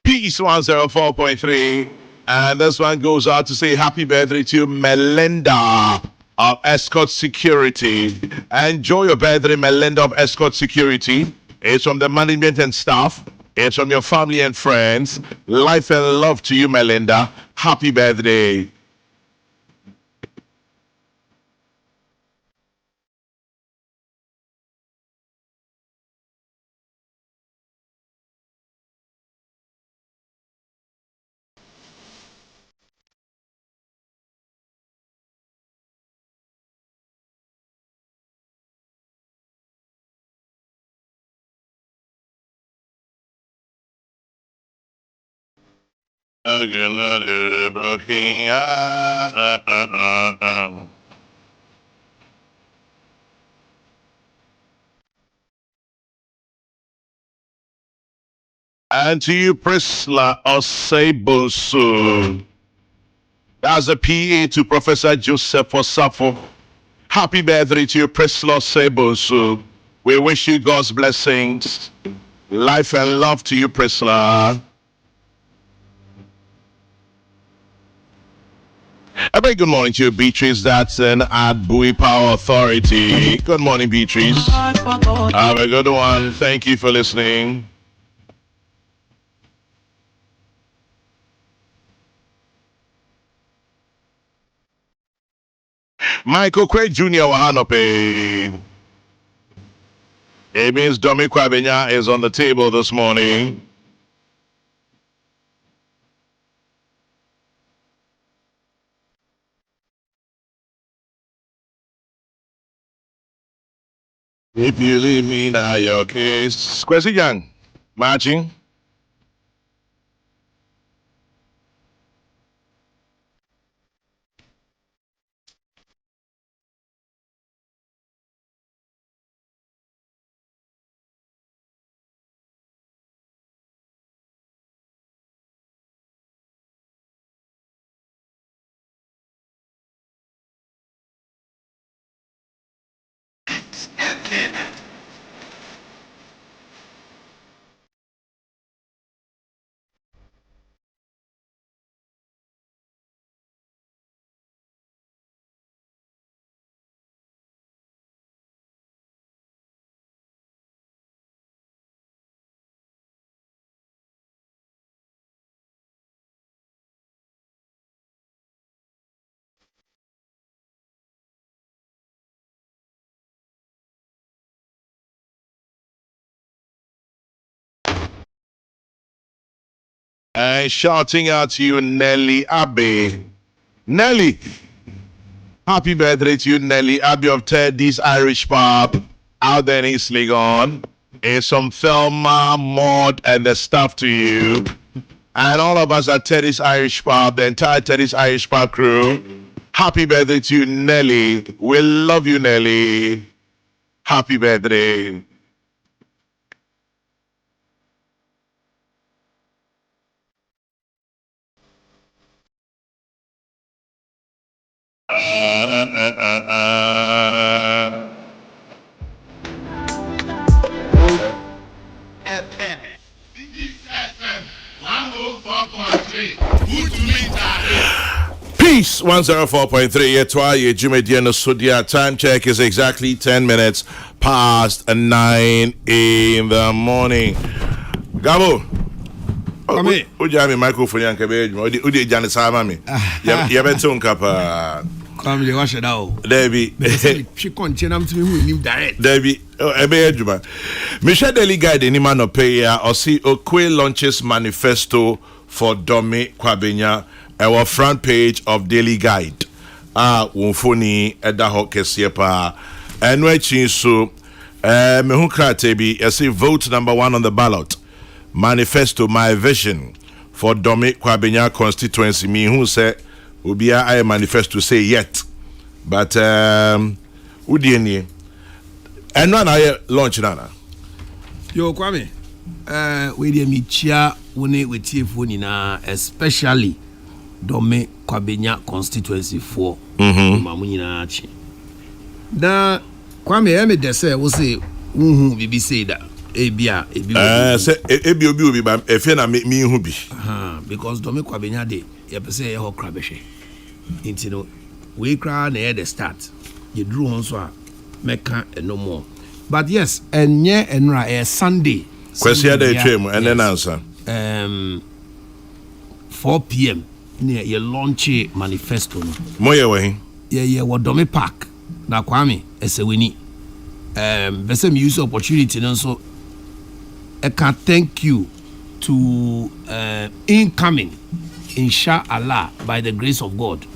Peace 104.3. And this one goes out to say happy birthday to Melinda of Escort Security. Enjoy your birthday, Melinda of Escort Security. It's from the management and staff. It's from your family and friends. Life and love to you, Melinda. Happy birthday. And to you, Priscilla Osebosu. That's a PA to Professor Joseph Osafo. Happy birthday to you, Priscilla Osebosu. We wish you God's blessings, life and love to you, Priscilla. A very good morning to you, Beatrice. That's an at Bowie Power Authority. Good morning, Beatrice. Have a good one. Thank you for listening. Michael Oquaye Jr. Wahanope. It means Domi Kwabenya is on the table this morning. If you leave me now, your case. Kwesi Young, marching. And shouting out to you, Nelly Abbey. Nelly, happy birthday to you, Nelly Abbey of Teddy's Irish Pub out there in East Legon. It's some Thelma, Maud, and the stuff to you. And all of us at Teddy's Irish Pub, the entire Teddy's Irish Pub crew. Happy birthday to you, Nelly. We love you, Nelly. Happy birthday. Peace 104.3 Etwaye Jumediano Sudia. Time check is exactly 10 minutes past 9 in the morning. Gabo. Ujami microphone yankabe. Udi Janis Hamami. Yabeton Kappa. Come the wash it out. Debbie. She continue to me direct. Debbie. Ebe Juma. Michelle Daily Guide any man of pay or see Oquaye launches manifesto for Domi Kwabenya. Our front page of Daily Guide. Wonfoni Eda Hokesiepa. And watching so Mehukra Tebi, I see vote number 1 on the ballot. Manifesto, my vision for Domi Kwabenya constituency. Me who said will be a manifesto say yet. But Udieni. And one I launch nana. Yo Kwame. We dey me chia with TF na especially Domi Kwabenya constituency 4. Mamunyina achi. Da Kwame eme dese wo say bibi say that ebia say ebi obi ba efe na me hu bi because Dome Kwabenya de ye pese ye ho kra behwe nti no we kra na the start you drew on so a meka no more but yes enye enra Sunday kwesi ada etwem and then answer 4 p.m. near ye launch manifesto no moye we ye Dome Park na Kwame Eseweni vese me use opportunity no so I can thank you to incoming inshallah by the grace of God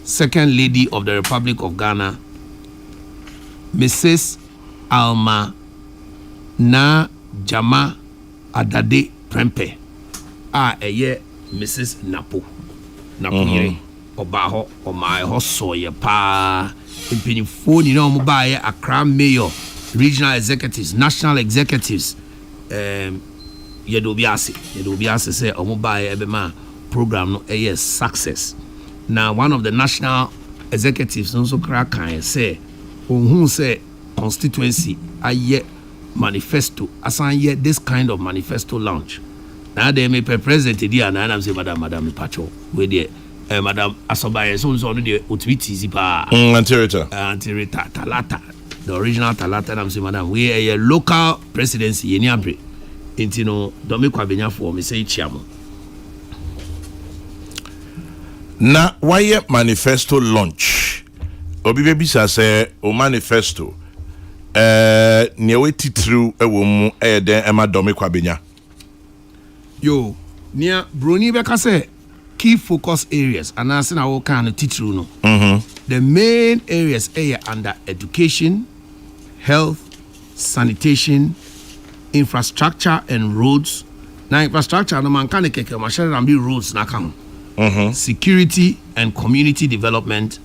Second Lady of the Republic of Ghana Mrs. Alma na Jama Adade Prempe Mrs. Napo yere obaho omai ho soye pa impinifo ni na omo bae Accra Mayor regional executives national executives yedobiase say omo bae ebema program no success now one of the national executives also crack kan say ohun say constituency aye manifesto asan ye this kind of manifesto launch now they may present the and I'm say madam pacho we there madam asobaye so no dey otwiti zipa antirita talata the original talata I'm say madam we a local presidency yeni abre enti no Dome Kwabenya for me say chiamo na why manifesto launch obi be bisa say o manifesto ne we titru ewo mu den ema Dome Kwabenya yo nia broni beka say key focus areas and I say na all kind of titru no the main areas are under education, health, sanitation, infrastructure and roads. Now infrastructure no man can keke machine and be roads na kan. Security and community development,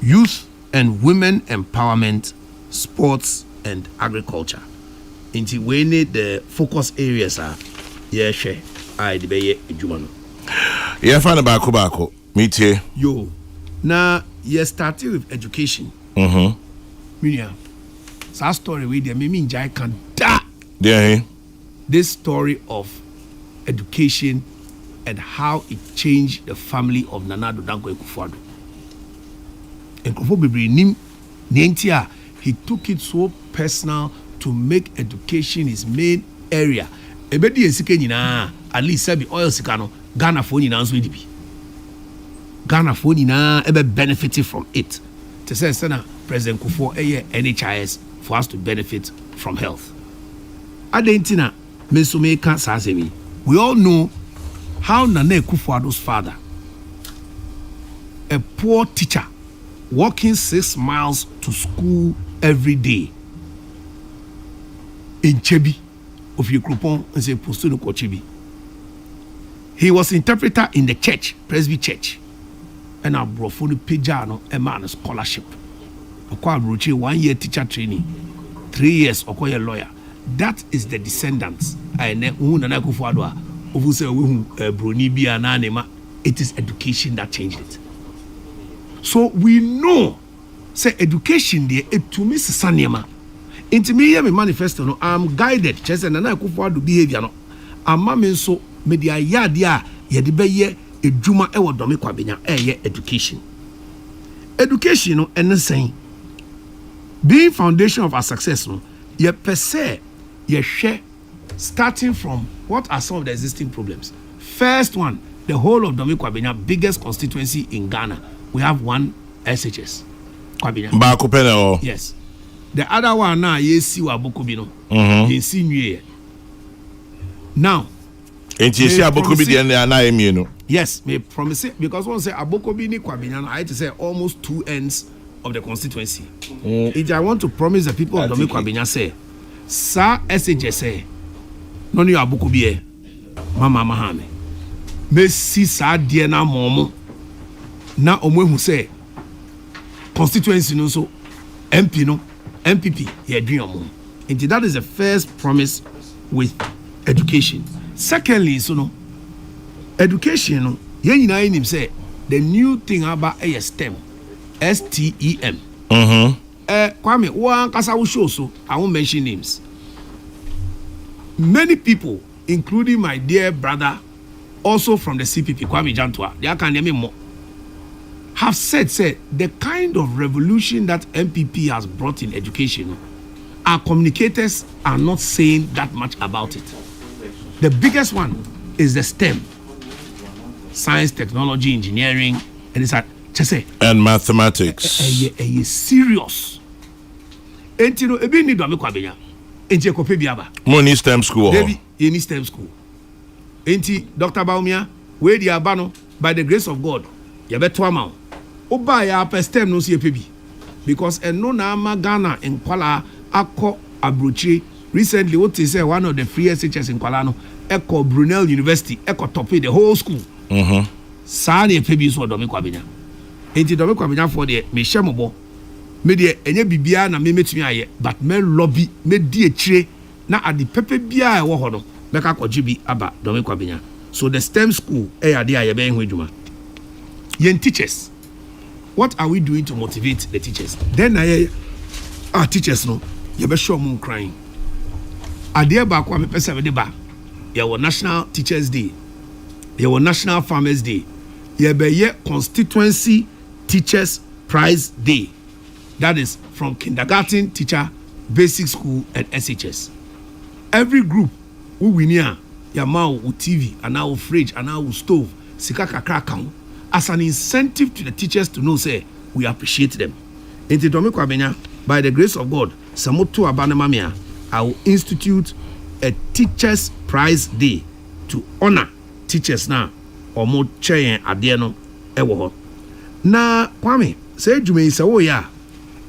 youth and women empowerment, sports and agriculture. Inti we need the focus areas are share I the be edwuma no. Yeah, find bako meet yo now you starting with education Minia that story with them me enjoy can da this story of education and how it changed the family of Nana Addo Dankwa Akufo-Addo and Akufo bebre nim nentia he took it so personal to make education his main area ebedi esike nyina at least sabi oil sika no Ghana for nyina nso edibi Ghana for nyina ebe benefited from it to say na President Akufo NHIS for us to benefit from health adentina meso meka sasemi we all know how Nana Akufo-Addo's father a poor teacher walking 6 miles to school every day in Chebi of Yekropon and say Postuno Kochibi. He was interpreter in the church, Presby Church. And our brofonu pejano a man scholarship. Oquaye Bruce 1 year teacher training, 3 years Oquaye lawyer. That is the descendants. I ne Nana Akufo-Addo of say Bruni bi ananema. It is education that changed it. So we know say education there it to me sanema. Into me me manifesto no I'm guided just Nana Akufo-Addo behavior no amma me so media yadia ye de beye edwuma e wo Dome Kwabenya education no ensen being foundation of our success no ye per se ye share starting from what are some of the existing problems. First one, the whole of Dome Kwabenya biggest constituency in Ghana we have one SHS Kwabenya Bakopene yes. The other one now yes you Abokobi no in Sinwe now enti si Abokobi de na emi no yes me promise it because one say Abokobi ni Kwabenya no I had to say almost 2 ends of the constituency if I want to promise the people of Dome Kwabenya say sa SHS say no ni Abokobi mama mahame me si sa de na momo na omo say constituency no so MP no MPP ye dream omo and that is the first promise with education. Secondly so no education no yen nyina him say the new thing about STEM STEM Kwame one kasa wo show so I won't mention names many people, including my dear brother, also from the CPP, Kwame Jantua, they can name more, have said the kind of revolution that MPP has brought in education, our communicators are not saying that much about it. The biggest one is the STEM, science, technology, engineering, and it's at and mathematics. Serious. Enti no ebi ni do me kwabenya. Enti ekope biaba. Money STEM school. Debi any STEM school. Enti Dr. Baumia, we di aba no by the grace of God, ye beto ama. Oba ya pa STEM no si epebi. Because eno na ama Ghana in Kwala akọ abrochi. Recently what they say one of the free SHS in Kwala no eko Brunel University eko topi the whole school. Sa na epebi so do me kwabenya. Enti do me kwabenya for the me hyemobo. Me de enye bibia na me metumi aye but me lobby me di etire na ade pepe bia e wo ho no me ka kwaji bi aba do me kwabenya. So the STEM school e ade aye be ho adwuma. Yen teachers, what are we doing to motivate the teachers? Then our teachers no ye be show mun crying. Ade ba kwa me pese me de ba. Ye wo National Teachers Day. Ye wo National Farmers Day. Ye be ye Constituency Teachers Prize Day. That is from kindergarten teacher, basic school, and SHS. Every group who we near Yamao with TV and now fridge and now stove, Sikaka crack as an incentive to the teachers to know say we appreciate them. In the by the grace of God, Samotu Abanamamia, I will institute a Teachers Prize Day to honor teachers now or more chair adiano ewo. Na Kwame, say Jume is a ya.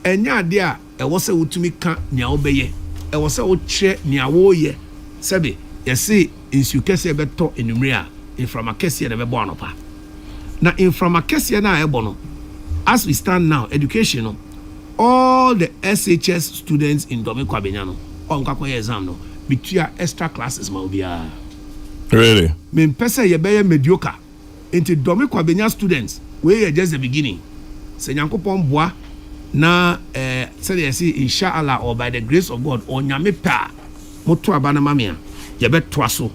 Enya ade a ɛwɔ sɛ wotumi ka nea wobɛyɛ ɛwɔ sɛ wokyerɛ nea woyɛ sɛbe yɛse nsu kɛseɛ bɛtɔ enumere a inframa kɛseɛ na bɛbɔ anopa na inframa kɛseɛ na ɛbɔ no as we stand now education no all the SHS students in Dome Kwabenya no on kakɔyɛ exam no bitua extra classes ma obiara really me mpɛ sɛ yɛbɛyɛ mediocre into Dome Kwabenya students we just the beginning sɛ Nyankopɔn boa na said you see inshallah or by the grace of God onyame pa moto abana mamia ye betwa so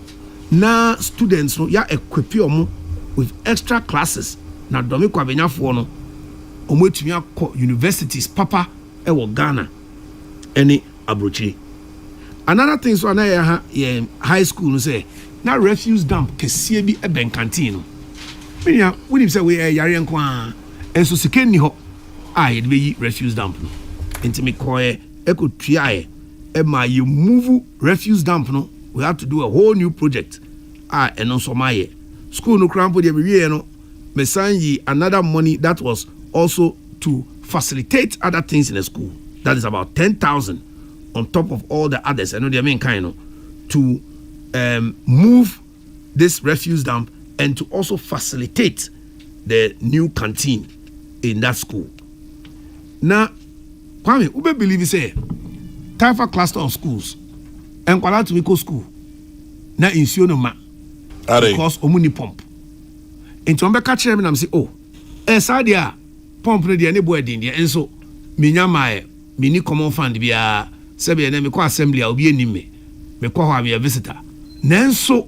na students no ya equip omo with extra classes na Dome Kwabenya fo no omo etumi akọ universities papa e wo Ghana any abrochi. Another thing so na ye high school no say na refuse dump kesie bi e ben canteen no media we say we yare nko a enso sike ni ho I be refuse dump no. Into me koye eko tuae e ma you move refuse dump no. We have to do a whole new project. And also my school no crampo de be no. Me sign ye another money that was also to facilitate other things in the school. That is about 10,000 on top of all the others. I know they mean kind of to move this refuse dump and to also facilitate the new canteen in that school. Now, Kwame, ube believe say Taifa cluster of schools and kwala to Miko school na insuo no ma because omuni pump. Into ombe catch them and say, oh, sadia pump no de ne boy din de enso minya mae mini common fund bia sebe na me ko assembly a obi anim me ko ho a visitor. Nanso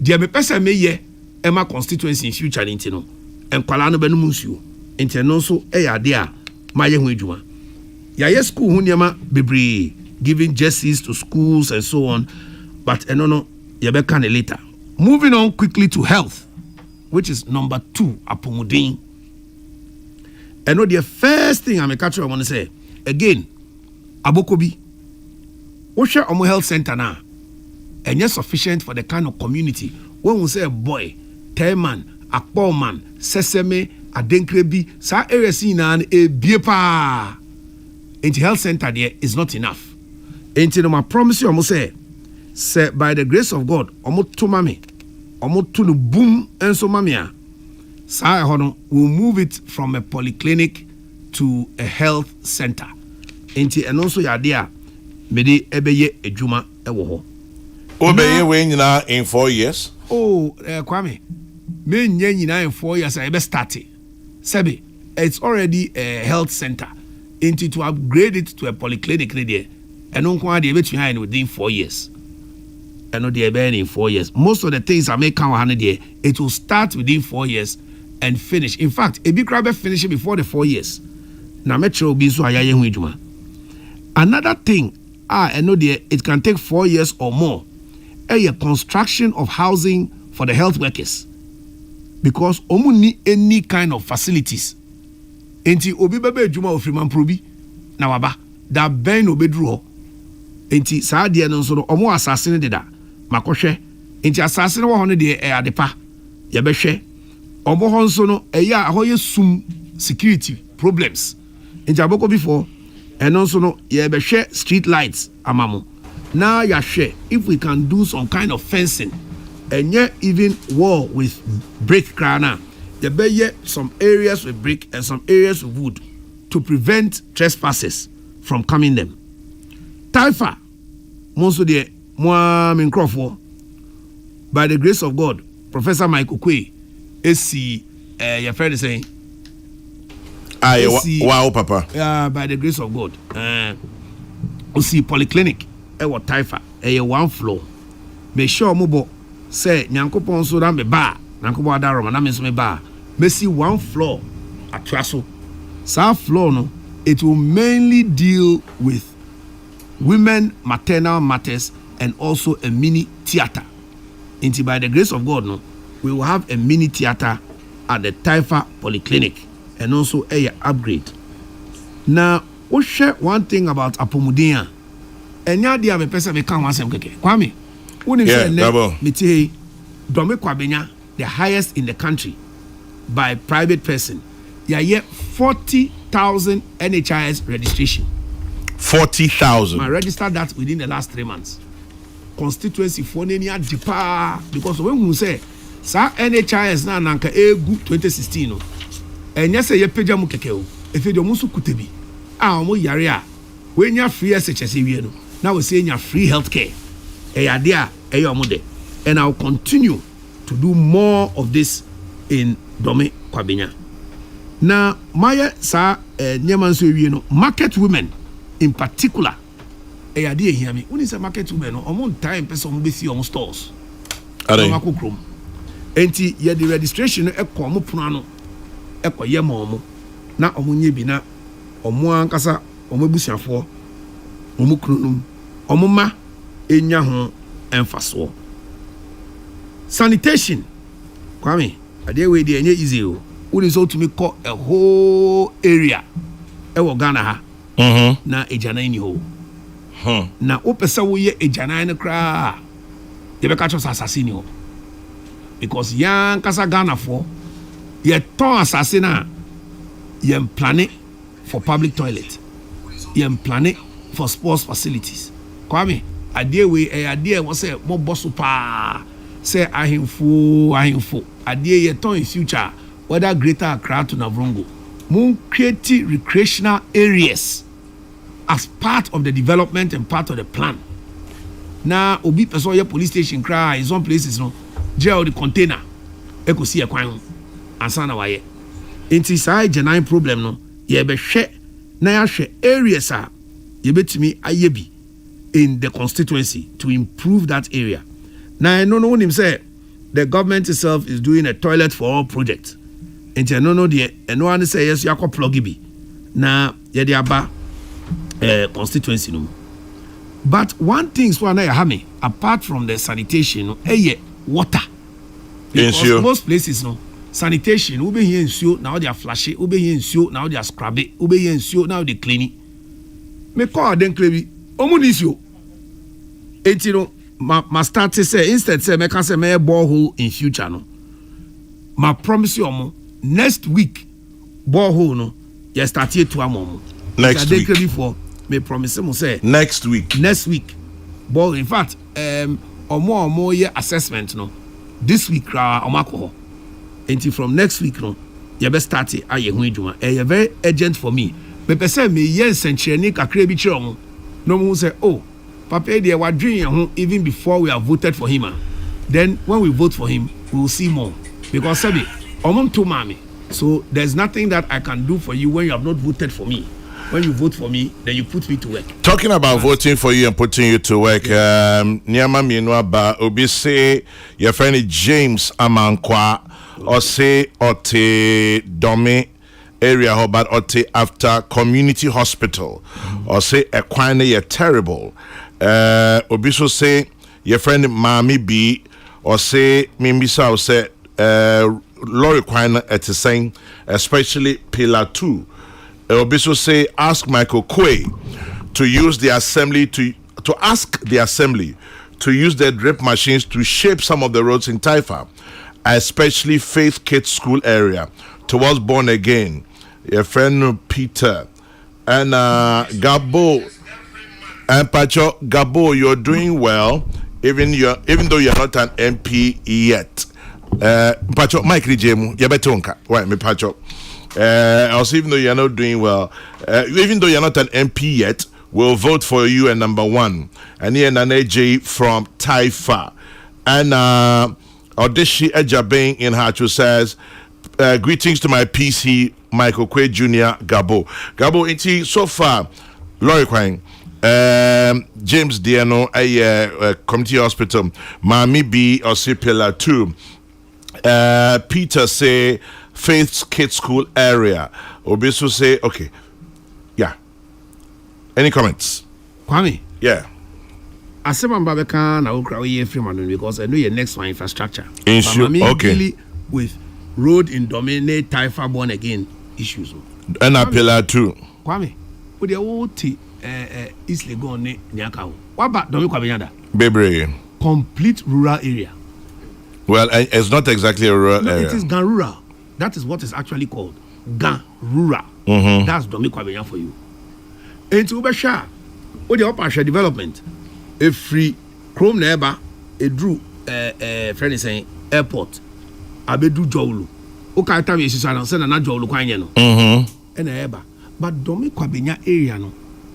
de me pesa me ye e ma constituency in future nti no en kwala no benum nsuo. Interno so ade a maye hu adwuma ya school hu niama bebre giving jerseys to schools and so on but eno no ye be can later. Moving on quickly to health, which is number 2 apomudin. Eno the first thing I'm catch I want to say again abokobi wo hwe omo health center na enye sufficient for the kind of community when we say boy Teman Akpawman Sesame Adenkrebi, sa area sinan e biepa. Into health center there is not enough. Into my promise you almost say by the grace of God, omo to mami, omo to no boom and so mamia. Sa hono will move it from a polyclinic to a health center. Into and also ya there, mede ebeye ejuma ewo ho. Obeye we nyina in 4 years. Oh, Kwame. Me nyina in 4 years I be started. Sebi, it's already a health center. Into to upgrade it to a polyclinic there. And on kwa de between within 4 years. and no they burn in 4 years. Most of the things I make count 100 there, it will start within 4 years and finish. In fact, a big crab finish before the 4 years. Now metro be so another thing, I know there it can take 4 years or more. A construction of housing for the health workers. Because omu need any kind of facilities. Enti obi bebe juma ofriman probi na waba da ben obedru. Enti saa de no so omo asase ne deda makohwe. Enti asase ne wo hono de adepa ye behwe. Omo ho nso no eya ahoye sum security problems. Enti aboko before eno nso no ye behwe street lights amamo. Now ya share if we can do some kind of fencing and yet even wall with brick crana. There be some areas with brick and some areas with wood to prevent trespassers from coming them. Taifa, most of the Moamin Crawford, by the grace of God, Professor Mike Oquaye, AC, your friend is saying, wow, Papa. By the grace of God, we see polyclinic, what Taifa, 1 floor. Make sure Mobo say, Nyankopon so damn bar, Nankobo Adaroma, na me bar. Me see 1 floor at Trasso. South floor, no, it will mainly deal with women maternal matters and also a mini theater. Into by the grace of God, no, we will have a mini theater at the Taifa Polyclinic and also a upgrade. Now, we share one thing about Apomudea. And ya dia me pesa me kan wasem keke. Kwame, woni say me Dome Kwabenya, the highest in the country by private person. Yeah, 40,000 NHIS registration. 40,000. I registered that within the last 3 months. Constituency for Nenia Dipa, because when we say sa NHIS na nanka egu 2016 no. And yes, ye peja mu keke o. Efe do musu kutebi. Mo yare a when you free SHS we no. Now we say you free healthcare. There and I'll continue to do more of this in Dome Kwabenya. Now, Maya sa nyeman so we no market women in particular. Eyade hear me. When you say market women, no time person be see on stores. Enti ye the registration e ko mo puno no e ko ye mo na omo nye bi na omo ankasa omo busuafo omo kunum omo ma enya ho emfaso. Sanitation, Kwame, ade we dey enye easy o. Who is to me call a whole area e wo Ghana ha. Na ejana ni ho. Na opesa wo ye ejana ne kra. Ye be catch us assassin ho. Because young kasa Ghana for ye ton assassin na ye plan for public toilet. Ye plan for sports facilities. Kwame, ade we ade we say mo boss pa say ahimfo ade ye ton in future whether Greater Accra to Navrongo mun create recreational areas as part of the development and part of the plan. Now obi person your police station cry in some places no jail the container e ko see ekwan ansa na waye enti sai genine problem no ye be hwe na ya hwe areas a ye betimi ayebi in the constituency to improve that area. Now I know him say the government itself is doing a toilet for all project. Enti no the no one say yes you plug bi na ye dey aba constituency no. But one thing so na ya me apart from the sanitation no water. Because most places no sanitation we be here nsuo now they are flashy, we be here nsuo now they are scrub it, we be here nsuo now they clean it. Me call den klebi omunisio enti no ma start to say instead say me can say me borehole in future no ma promise you omo next week borehole no you start here to amomo next week before me promise mo say next week borehole in fact omo ye assessment no this week omo enti from next week no you be start aye hu adwuma e very urgent for me me pese me yen senchireni kakra bi kire omo no mo say oh Papa they were dreaming even before we have voted for him. Then when we vote for him, we will see more. Because Sebi, omon to mami. So there's nothing that I can do for you when you have not voted for me. when you vote for me, then you put me to work. Talking about voting for you and putting you to work, Niama Minuaba, Obi say your friend James Amankwa, or say Ote Dome area, but Ote after community hospital, or say Equine, you're terrible. Obi so say your friend Mami B, or say Mimbisa, or say Lori Quine at the same, especially Pillar 2. Obiso say ask Michael Oquaye to use the assembly to ask the assembly to use their drip machines to shape some of the roads in Taifa, especially Faith Kids School area towards Born Again. Your friend Peter and Gabo and Pacho Gabo, you're doing well, even though you're not an MP yet. Pacho Mike Rijemu, Yabetonka, why me Pacho? Also, even though you're not doing well, even though you're not an MP yet, we'll vote for you at number 1. And here an AJ from Taifa. And Odeshi Ejabeng in Hachu says, greetings to my PC, Michael Oquaye Jr. Gabo. Gabo, so far, Lori Quine, James Diano, Community Hospital, Mami B, or Pillar 2. Peter say, Faith's Kids School area. Obiso say, okay. Yeah. Any comments? Kwame. Yeah. I said, I'm Babeka, I will cry because I know your next one infrastructure. Okay. With road in dominate Taifa Born Again issues. And a Pillar 2. Kwame, with the old East Legon, Nyakao. What about Domi Kwabenyada? Bebre. Complete rural area. Well, it's not exactly a rural area. It is Gan Rural. That is what is actually called Gan Rural. That's Domi Kwabenya for you. And to Ubasha, with the upper development, a free Chrome neighbor, a drew friend is saying airport, Abedu Jowlu. Okay, time is and send another Jowlu Kwanyano. And a eba. But Domi Kwabenya area, no,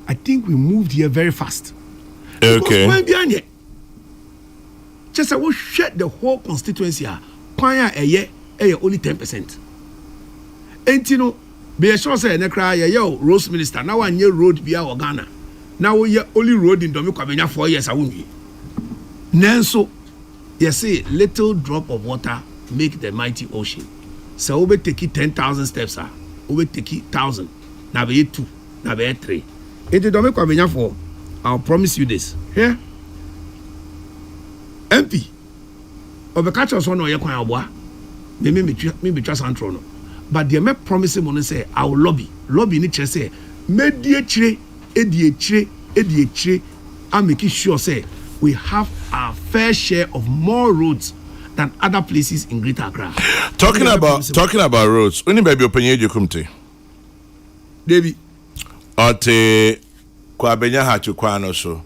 I think we moved here very fast. Okay. Just I will shut the whole constituency. Kwanya a year. Only 10%. And you know, be a sure say, yo, Rose Minister, now I near road via Ghana. Now we only road in Dominica 4 years. I won't be. Nanso, you see, little drop of water make the mighty ocean. So we take it 10,000 steps, we take it 1,000. Now be 2, now be 3. Into Dominica 4, I'll promise you this. Here, MP, over catch us on your coin. Me be trust Antrono. But the me promise him say I will lobby ni say me die chire I'm making sure say we have our fair share of more roads than other places in Greater Accra. Talking about roads, when baby open you kumte. David Ote Kwabenya Hachu Kwano so.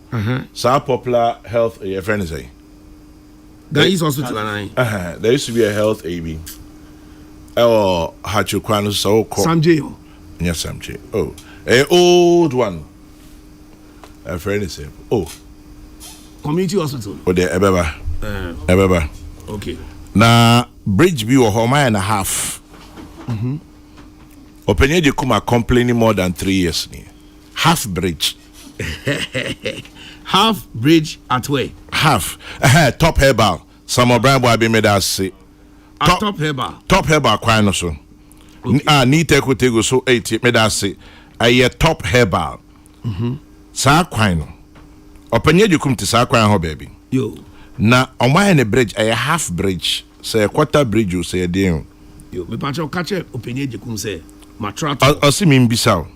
So popular health your friend say. There is hospital and there used to be a health AB. Oh, Hachukwano so called Samjo. Yes, Samjo. Oh, an old one. A friend is saying, oh, community hospital. Oh, there, Ebeba. Okay. Now, bridge view or home and a half. Open you come complaining more than 3 years. Half bridge. Half bridge at where? Half. Top herbal. Some of Brian boy be made us say. Top herbal. Top herbal quite so. Need to go so 80 made us say. A top herbal. Sa quine. Open you come to Sa quine ho baby. Yo. Na on my a bridge a half bridge. Say a quarter bridge you say a deal. Yo, me patch catch open you come say. Matrato. I see me in Bissau.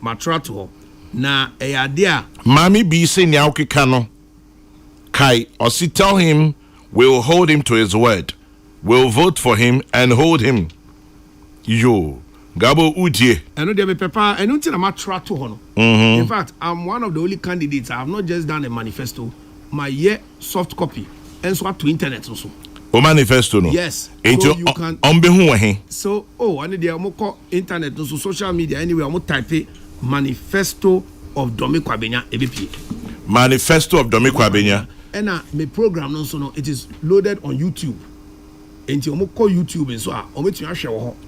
Matrato. Na idea. Mami be saying Yauki Kano. Kai, or see tell him we'll hold him to his word. We'll vote for him and hold him. Yo, Gabo Udie. I know they be pepper. I don't think I'm a trato hono. In fact, I'm one of the only candidates. I have not just done a manifesto. My soft copy. And so to internet also. O manifesto no. Yes. So you can. So I need the internet also social media anyway. I'm type manifesto of Domi Kwabenya ABP. Manifesto of Domi Kwabenya. And my program also no, it is loaded on YouTube. And you call YouTube and so I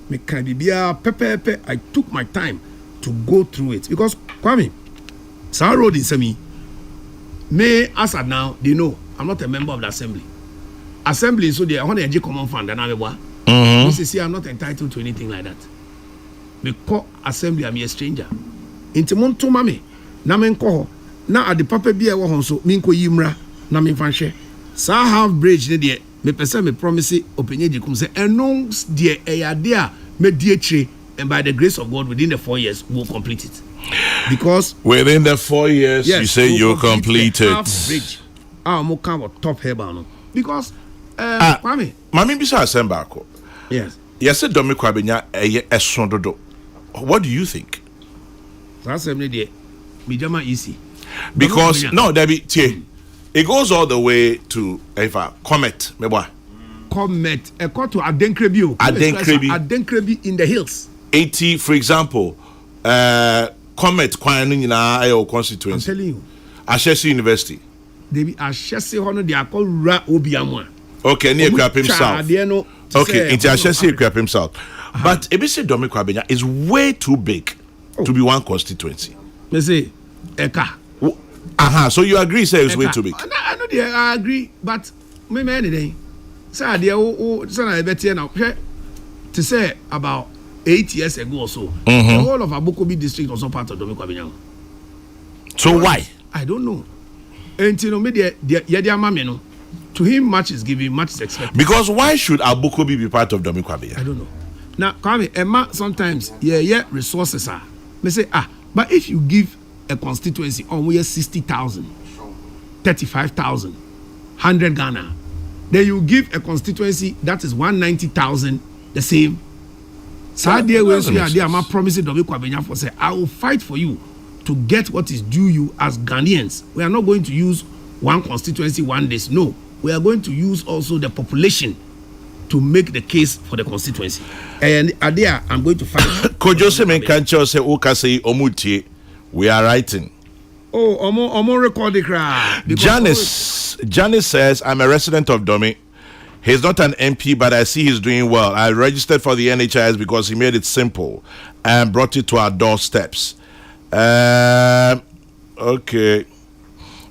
me can be pepe. I took my time to go through it. Because, Kwame, Sir Road in Semi, me, as at now, they know I'm not a member of the assembly. Assembly, so they want to common fund, and I'm see, I'm not entitled to anything like that. Me call assembly, I'm a stranger. Into Monto Mami, Namen Koho, now at the Papa Bia Wahonso, Minko Yimra, Namin Fanche. So I have bridge, dear, me person me promise opinion, you come say, and no, dear, a dear, me dear tree, and by the grace of God, within the 4 years, we'll complete it. Because within the 4 years, yes, you say you'll complete it. Bridge. Our Moka top hair because, Kwame, Mammy Bisa Sembako. Yes. Yes, Domi Kwabenya, a sondodo. What do you think? That's a Mijama easy. Because no, Debbie, it goes all the way to Comet, Meba. Comet, a call to Adenkrebi in the hills. 80, for example, Comet, Kwanin constituency. I'm telling you. Ashesi University. They be Ashesi Hono, they are called Ra Obiamwa. Okay, near Crap himself. Okay, it's Ashesi Crap himself. But Ebisi Domi Kwabenya is way too big to be one constituency. Me say, Eka. So you agree, say it's way too big? I know, I agree, but me anything. Say, I bet you now. To say about 8 years ago or so, the whole of Abokobi district was not part of Domi Kwabenya. So why? I don't know. And you know, me to him, much is given, much is expected. Because why should Abokobi be part of Domi Kwabenya? I don't know. Now, Kwame, Emma, sometimes, resources are. Me say, but if you give a constituency we have 60,000, 35,000, 100 Ghana, then you give a constituency that is 190,000, the same. So I am promising Domi Kwabenya for say, I will fight for you to get what is due you as Ghanaians. We are not going to use one constituency one day. No, we are going to use also the population to make the case for the constituency. And there, I'm going to fight. Kojose Menkancho say Okase Omuti. We are writing. Oh, Omo record the crowd. Janice says, I'm a resident of Domi. He's not an MP, but I see he's doing well. I registered for the NHIS because he made it simple and brought it to our doorsteps. Okay.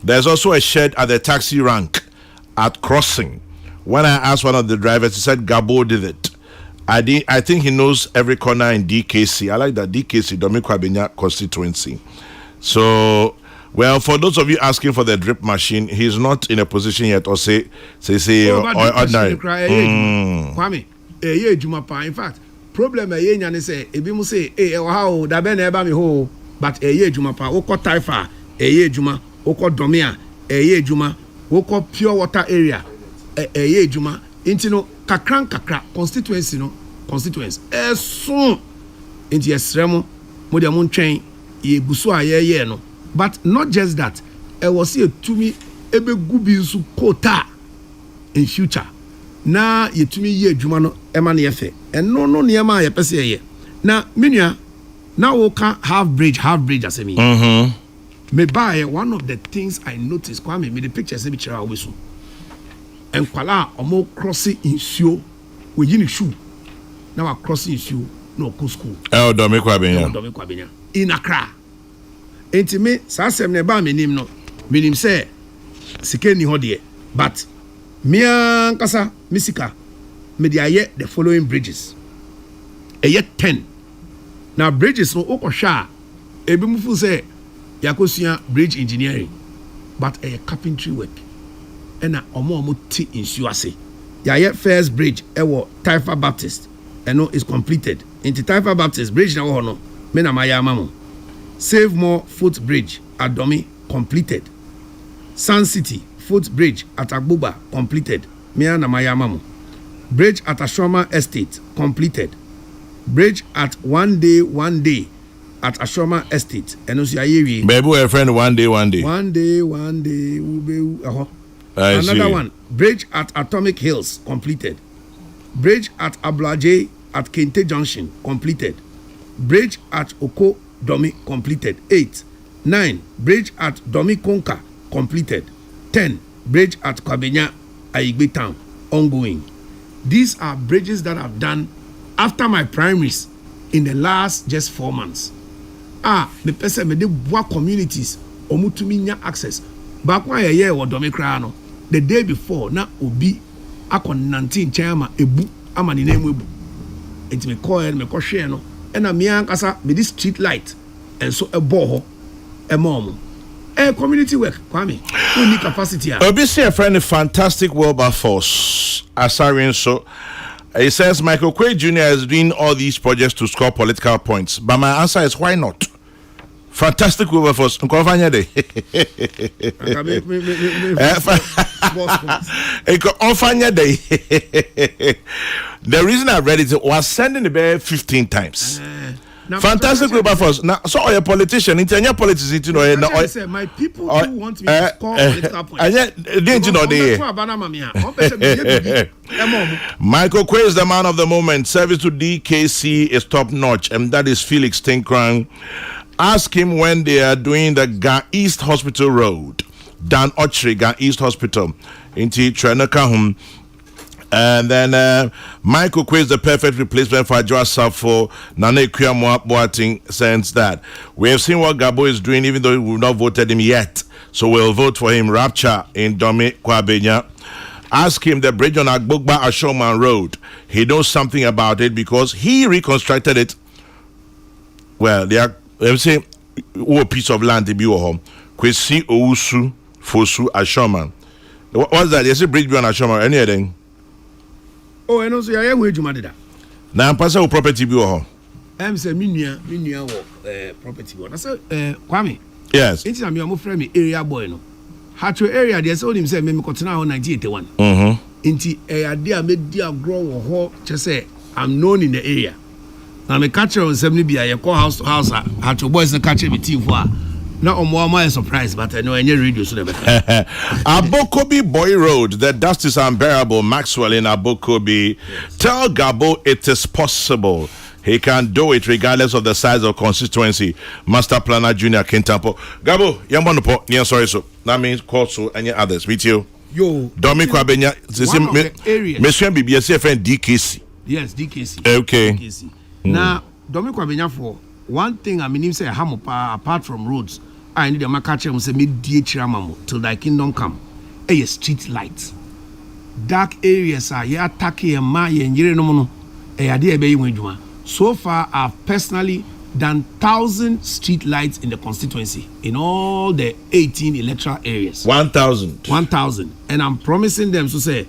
There's also a shed at the taxi rank at Crossing. When I asked one of the drivers, he said Gabo did it. I think he knows every corner in DKC. I like that DKC, Domi Kwabenya constituency. So, well, for those of you asking for the drip machine, he's not in a position yet or say ordinary. Kwame, in fact, problem say ebi say how da ben eba me ho, but jumapa oko taifa juma oko domia juma oko pure water area juma intino kakra constituency soon into esremo mo de mon twen ye guso aye no. But not just that, I was here to me ebe gubi su quota in future. Na ye to me ye juma no ema na yefe. And no niema ye pese ye. Na minia now we can half bridge as me. Me buy one of the things I noticed Kwame me the picture say be chira obesu. And kwala omo crossing in shoe we yin shoe. Now a crossing shoe no go school. Domi Kwabenya. In Accra. Enti me sa asem ne ba menim no menim say sika ni ho de but me ankasa misika me de aye the following bridges eye 10 now bridges no okosha ebi mu fu say yakosua bridge engineering but a carpentry work and omo ti insu ase ya first bridge ewo Taifa Baptist and no is completed into Taifa Baptist bridge na wo no me na maya mamu. Save More Footbridge at Domi completed. Sun City Footbridge at Agbuba completed. Mia na Mayamamu. Bridge at Ashoma Estate completed. Bridge at one day at Ashoma Estate. Enosi ayewi. Baby, a friend one day. Another one. Bridge at Atomic Hills completed. Bridge at Ablaje at Kente Junction completed. Bridge at Oko Domi completed. 8. 9. Bridge at Domi Konka completed. 10. Bridge at Kwabenya Aigbe Town ongoing. These are bridges that I've done after my primaries in the last just 4 months. me pese me de boa communities omutumi nya access back one ye wo Dome kra no the day before na obi akon 19 chama ebu ama ni name ebu enti me call me ko hwe no na me ankasa me this street light and so a boho a mom community work Kwame we need capacity obi see a friend fantastic Wilberforce Asarian so he says Michael Oquaye Jr. is doing all these projects to score political points, but my answer is why not? Fantastic Wilberforce. Nkonfanya day. Nkonfanya day. The reason I read it was sending the bear 15 times. Fantastic Wilberforce. Now, so are you a politician? It's a politician. You know, I said my people who want me to score political points. Didn't you know they? Michael Oquaye is the man of the moment. Service to DKC is top notch, and that is Felix Tinkrang. Ask him when they are doing the Ga East Hospital Road, Dan Ochri Ga East Hospital, into Trenakahum. And then Michael Oquaye is the perfect replacement for Joa Safo. Nane Kuyamwa Boating sense that we have seen what Gabo is doing, even though we've not voted him yet. So we'll vote for him. Rapture in Dome Kwabenya. Ask him the bridge on Agbogba Ashoman Road. He knows something about it because he reconstructed it. Well, they are, let me say, a piece of land to be home. Kwesi Ousu Fosu Ashoman. What's that? There's a bridge on Ashoman. Anything? Oh, and also, I am where you made that. Now, I'm passing property be home. I'm saying, Minia property. I said, Kwame. Yes. It's a me friend area boy no. Hatcho area there's only him say me continue on 1981. Inti area made dia grow ho say I'm known in the area. Now me catch on 70 be I call house to house Hatcho boys na catch me team for. Now I'm surprised but I know any radio so the Abokobi Boy Road, the dust is unbearable. Maxwell in Abokobi. Yes. Tell Gabo it is possible. He can do it regardless of the size of constituency. Master Planner Junior Kintampo. Gabo, Yambonopo, yeah, sorry, so that means Koso and your others. Meet you. Yo, Domi Kwabenya, Monsieur BBS friend DKC. Yes, DKC. Okay. DKC. Now, Domi Kwabenya for one thing I mean him say Hamopa apart from roads, I need a makache mu say me DH till thy kingdom come. A street lights. Dark areas are ya take a ma ye nyire no no. E ade e be yi wadwuma. So far, I've personally done 1,000 street lights in the constituency in all the 18 electoral areas. 1,000. 1,000. And I'm promising them to say,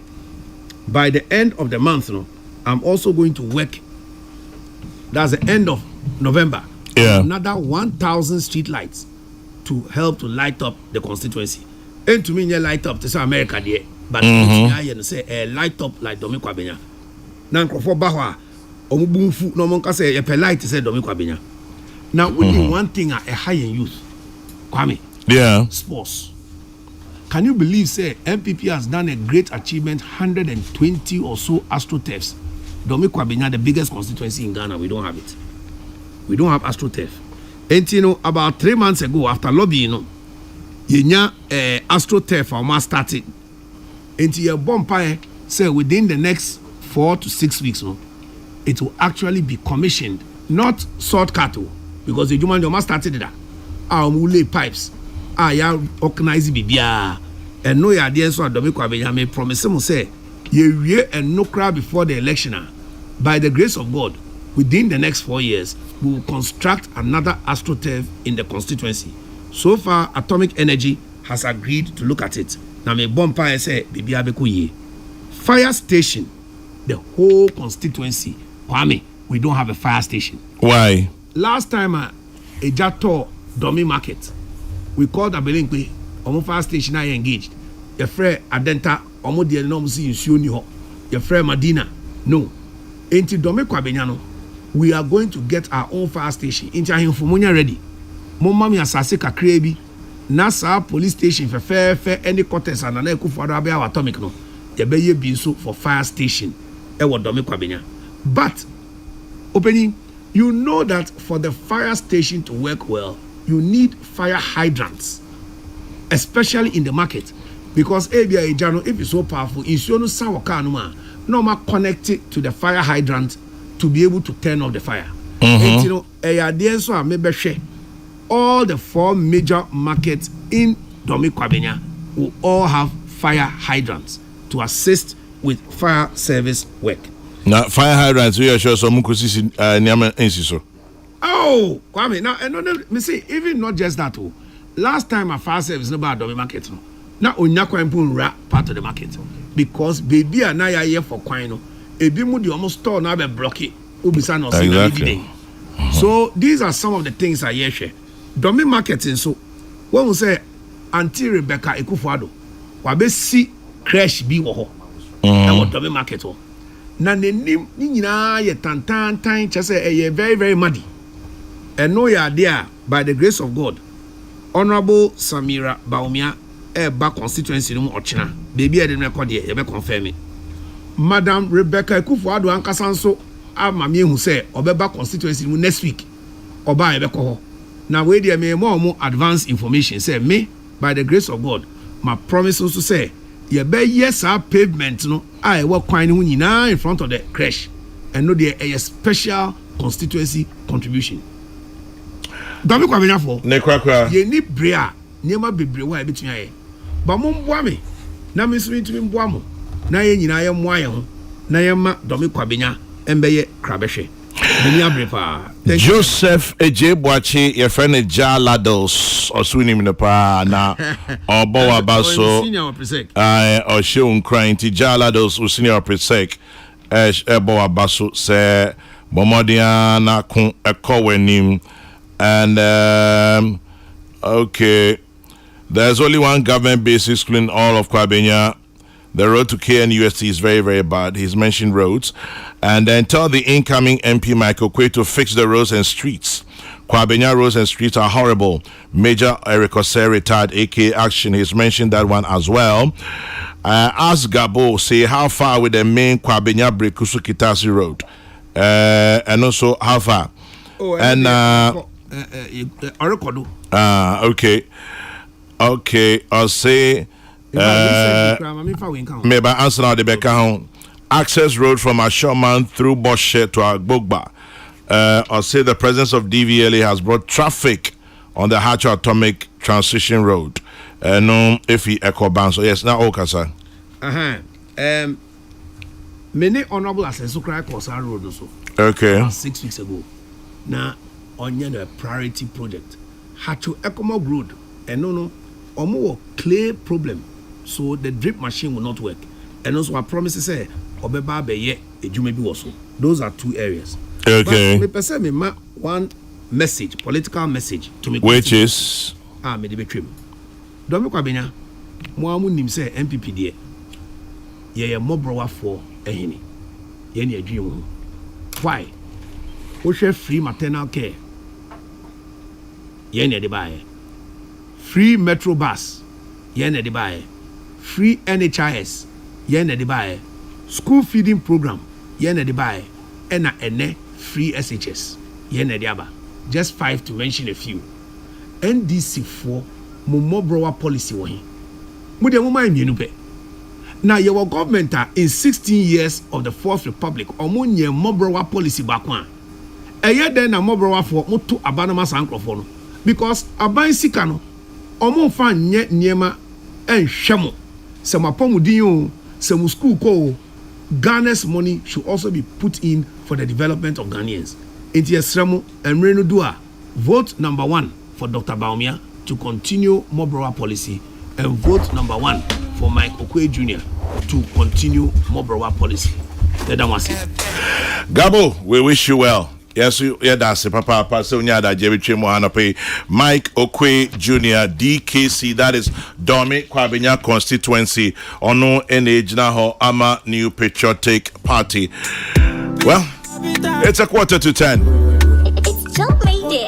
by the end of the month, I'm also going to work. That's the end of November. Yeah. Another 1,000 street lights to help to light up the constituency. And to me, you light up to say America there. But I say light up like Dome Kwabenya. Now, for Bahwa. Omubunfu no monka say ye polite say Dome Kwabenya. Now we need one thing a high in youth. Kwame. Yeah. Sports. Can you believe say MPP has done a great achievement 120 or so astroturfs. Dome Kwabenya the biggest constituency in Ghana, we don't have it. We don't have astroturf. And you know about 3 months ago after lobbying yenya astroturf almost started. And your bonfire say within the next 4 to 6 weeks it will actually be commissioned, not salt cattle, because the human just started that. Will lay pipes. Ya organize bibia. And no idea so Dome Kwabenya may promise him say, ye and no crowd before the election. By the grace of God, within the next 4 years, we will construct another astroturf in the constituency. So far, Atomic Energy has agreed to look at it. Now me bompa say bibia bekuye. Fire station, the whole constituency. Kwame, we don't have a fire station. Why? Last time a Jato Domi market, we called Abelinkwe, Omo fire station I engaged. Your friend Adenta, Omo de no see you ho. Your friend Madina. No. Into Dome Kwabenya, we are going to get our own fire station. Into Ahimfumunya ready. Mama mi asase kakra bi. Nasa police station for fair any quarters and an ekufu ado our atomic no. Ye be ye bi so for fire station. E wo Dome Kwabenya. But, opening, you know that for the fire station to work well, you need fire hydrants, especially in the market. Because if it's so powerful, it's no connect it to the fire hydrant to be able to turn off the fire. And you know, all the 4 major markets in Domi Kwabenya will all have fire hydrants to assist with fire service work. Now, fire hydrants, we are sure some kusisi nyama insiso. Oh, Kwame, now, and me say, even not just that. Oh, last time a fire service no about Domi market. No. Now, Onyakwa Mpun part of the market. Because baby and I are here for Quino. Ebi mu di almost store now be block it. Ubisa no exactly. So these are some of the things I hear share. Domi marketing so when we say Auntie Rebecca Ekufuado wabe si crash bi wo ho. Na Domi market ho. Na nenim ni nyina ye tantan chese e very very muddy. And no ya there by the grace of God. Honorable Samira Baumia back constituency no ochina. Baby I didn't record here, you be confirm it. Madam Rebecca Ekufuado ankasanso amamie hu say obeba constituency mu next week oba ebe ko ho na we dey me more advanced information say me by the grace of God my promise also say ye be yes our pavement no I work kwan hu nyina in front of the crash and no there a special constituency contribution Domi Kwabenya for ne kwakwa ye ni brea niema bebre wa ebetun aye ba mo mboa me na me so ntumi mboa mo na ye nyina ye mmoa ye ho na ye ma Domi Kwabenya embeye krabehwe beni abrepa Joseph Ejebwachi your friend Jalados osuni me pa na obo abaso o sheun crying ti Jalados senior presec ebo abaso se bomodia na kun ekowenim and okay there's only one government base including all of Kwabenya. The road to KNUST is very, very bad. He's mentioned roads. And then tell the incoming MP Michael Oquaye to fix the roads and streets. Kwabenya roads and streets are horrible. Major Eric Osei retired, AK Action. He's mentioned that one as well. Ask Gabo, say how far with the main Kwabenya Brekusu Kitasi road? And also how far? Oh, and okay. Okay, I'll say maybe answer now the back access road from Ashoman through Boshe to Agbogba. I'll say the presence of DVLA has brought traffic on the Hacho Atomic Transition Road. No, if he echo ban. So yes, now Okasa. Many honorable assessors cry Kosa Road also. Okay. 6 weeks ago. Now on a priority project. Hacho Ecomo Road. And no, omo clay problem. So the drip machine will not work. And also I promise to say obeba be ye ejuma bi woso. Those are 2 areas. Okay. But me person me ma one message, political message to me. Which is me dey betwem. Domi Kwabenya mo amu nim say MPP de ye mobrowa for ehini. Ye na adwin ho. Why? Wo hwe free maternal care. Ye na de bae. Free metro bus. Ye na de bae. Free NHIS, yen na de bae. School feeding program, yen na de bae. Ena ene free SHS, yen na de aba. Just 5 to mention a few. NDC 4 mo browa policy wo hi. Mo de mo man mienu pe. Na your government in 16 years of the 4th Republic omo nye mo browa policy back one. Eye den na mo browa for mo to abanama sankrofo no because aban sika no omo fa nye niema enhwemo. Some apomudin, some school ko Ghana's money should also be put in for the development of Ghanaians. Inti esremo emre dua vote number 1 for Dr. Baumia to continue Mobrowa policy and vote number 1 for Mike Oquaye Jr. to continue Mobrowa policy. Let them see. Gabo, we wish you well. Yes, that's it, Papa. So, Mike Oquaye Jr., DKC, that is Domi Kwabenya constituency, Ono NH Naho Ama New Patriotic Party. Well, it's 9:45. It's Joe Made It.